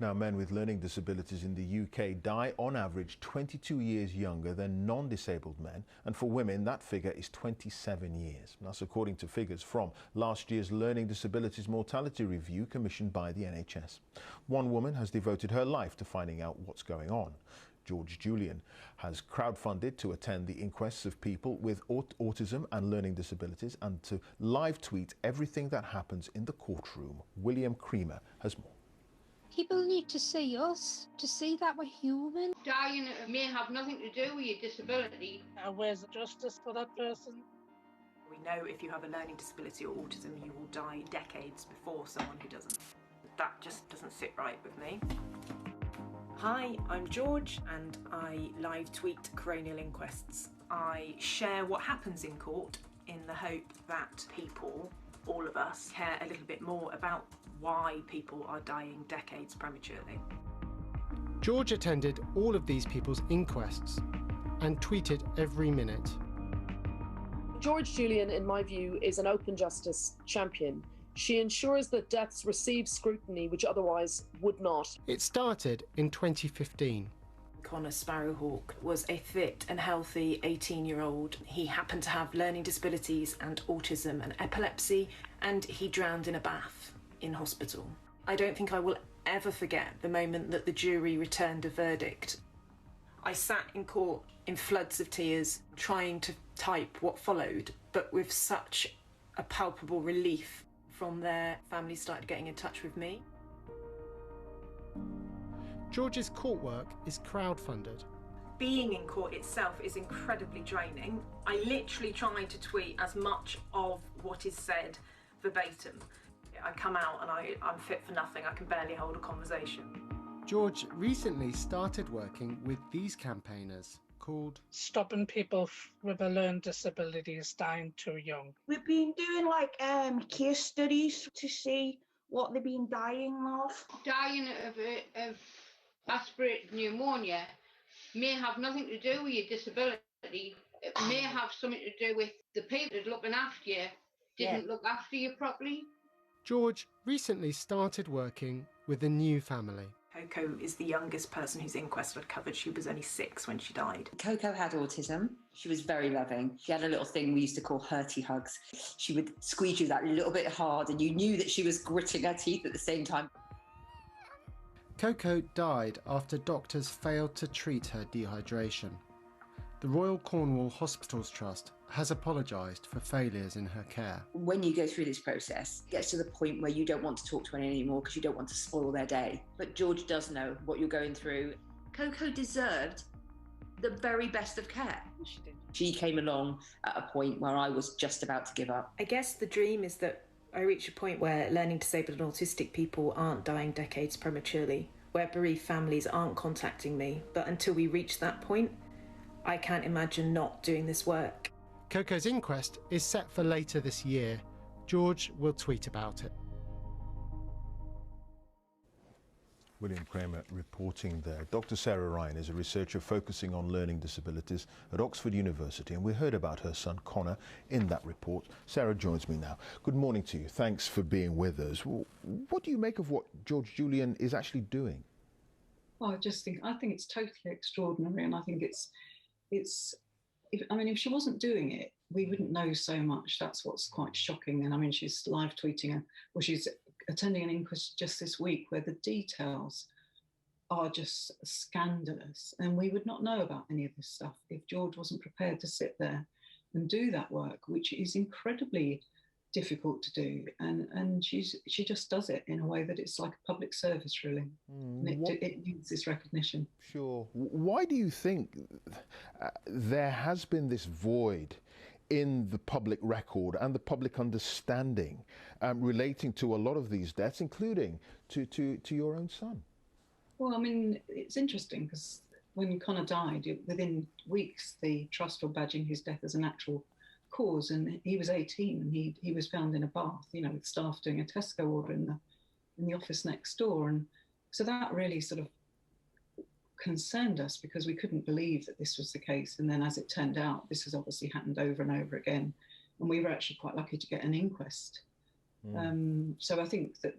Now, men with learning disabilities in the UK die on average 22 years younger than non-disabled men, and for women that figure is 27 years. That's according to figures from last year's Learning Disabilities Mortality Review commissioned by the NHS. One woman has devoted her life to finding out what's going on. George Julian has crowdfunded to attend the inquests of people with autism and learning disabilities and to live tweet everything that happens in the courtroom. William Creamer has more. People need to see us, to see that we're human. Dying may have nothing to do with your disability. Where's the justice for that person? We know if you have a learning disability or autism, you will die decades before someone who doesn't. That just doesn't sit right with me. Hi, I'm George and I live tweet coronial inquests. I share what happens in court in the hope that people, all of us, care a little bit more about why people are dying decades prematurely. George attended all of these people's inquests and tweeted every minute. George Julian, in my view, is an open justice champion. She ensures that deaths receive scrutiny which otherwise would not. It started in 2015. Connor Sparrowhawk was a fit and healthy 18-year-old. He happened to have learning disabilities and autism and epilepsy, and he drowned in a bath in hospital. I don't think I will ever forget the moment that the jury returned a verdict. I sat in court in floods of tears, trying to type what followed, but with such a palpable relief. From there, families started getting in touch with me. George's court work is crowdfunded. Being in court itself is incredibly draining. I literally try to tweet as much of what is said verbatim. I come out and I'm fit for nothing. I can barely hold a conversation. George recently started working with these campaigners called Stopping people with a learning disabilities dying too young. We've been doing case studies to see what they've been dying of. Dying of aspirated pneumonia may have nothing to do with your disability. It may have something to do with the people that looking after you didn't look after you properly. George recently started working with a new family. Coco is the youngest person whose inquest I'd covered. She was only 6 when she died. Coco had autism. She was very loving. She had a little thing we used to call hurty hugs. She would squeeze you that little bit hard and you knew that she was gritting her teeth at the same time. Coco died after doctors failed to treat her dehydration. The Royal Cornwall Hospitals Trust has apologised for failures in her care. When you go through this process, it gets to the point where you don't want to talk to anyone anymore because you don't want to spoil their day. But George does know what you're going through. Coco deserved the very best of care. She did. She came along at a point where I was just about to give up. I guess the dream is that I reach a point where learning disabled and autistic people aren't dying decades prematurely, where bereaved families aren't contacting me. But until we reach that point, I can't imagine not doing this work. Coco's inquest is set for later this year. George will tweet about it. William Creamer reporting there. Dr. Sarah Ryan is a researcher focusing on learning disabilities at Oxford University, and we heard about her son Connor in that report. Sarah joins me now. Good morning to you. Thanks for being with us. What do you make of what George Julian is actually doing? Well, I think it's totally extraordinary, and I think if she wasn't doing it, we wouldn't know so much. That's what's quite shocking. And she's live tweeting she's attending an inquest just this week where the details are just scandalous. And we would not know about any of this stuff if George wasn't prepared to sit there and do that work, which is incredibly difficult to do. And she just does it in a way that it's like a public service, really. It needs this recognition. Sure. Why do you think there has been this void in the public record and the public understanding relating to a lot of these deaths, including to your own son? Well, it's interesting because when Connor died, within weeks, the trust were badging his death as a natural cause, and he was 18 and he was found in a bath, with staff doing a Tesco order in the office next door. And so that really sort of concerned us because we couldn't believe that this was the case. And then as it turned out, this has obviously happened over and over again. And we were actually quite lucky to get an inquest. So I think that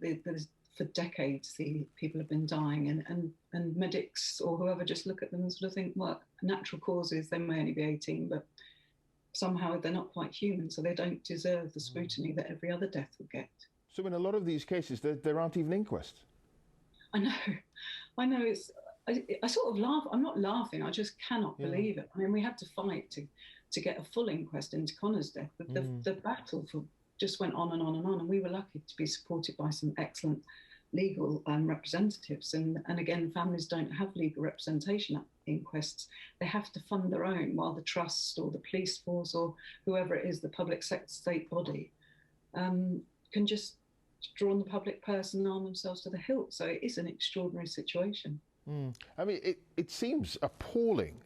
for decades the people have been dying, and medics or whoever just look at them and sort of think, well, natural causes, they may only be 18, but somehow they're not quite human, so they don't deserve the scrutiny that every other death would get. So in a lot of these cases, there aren't even inquests. I know. I sort of laugh. I'm not laughing. I just cannot believe it. I mean, we had to fight to get a full inquest into Connor's death. The battle just went on and on and on, and we were lucky to be supported by some excellent legal representatives. And again, families don't have legal representation at inquests. They have to fund their own, while the trust or the police force or whoever it is, the public state body, can just draw on the public purse and arm themselves to the hilt. So it is an extraordinary situation. I mean, it seems appalling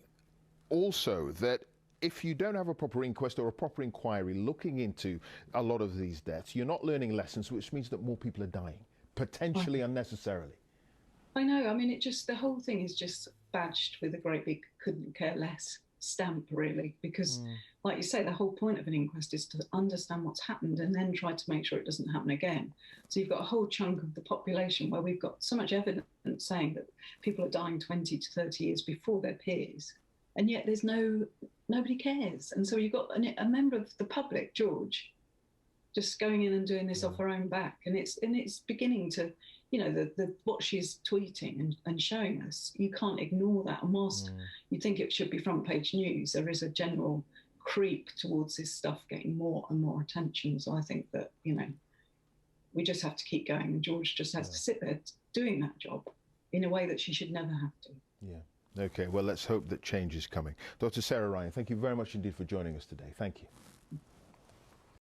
also that if you don't have a proper inquest or a proper inquiry looking into a lot of these deaths, you're not learning lessons, which means that more people are dying, potentially unnecessarily. I know. I mean, the whole thing is just badged with a great big couldn't care less stamp, really, because like you say, the whole point of an inquest is to understand what's happened and then try to make sure it doesn't happen again. So you've got a whole chunk of the population where we've got so much evidence saying that people are dying 20 to 30 years before their peers, and yet there's nobody cares. And so you've got a member of the public, George, just going in and doing this off her own back, and it's beginning to, you know, what she's tweeting and showing us, you can't ignore that. And whilst you think it should be front page news, there is a general creep towards this stuff getting more and more attention. So I think that, you know, we just have to keep going, and George just has to sit there doing that job in a way that she should never have to. Yeah. Okay, well, let's hope that change is coming. Dr. Sarah Ryan, thank you very much indeed for joining us today. Thank you.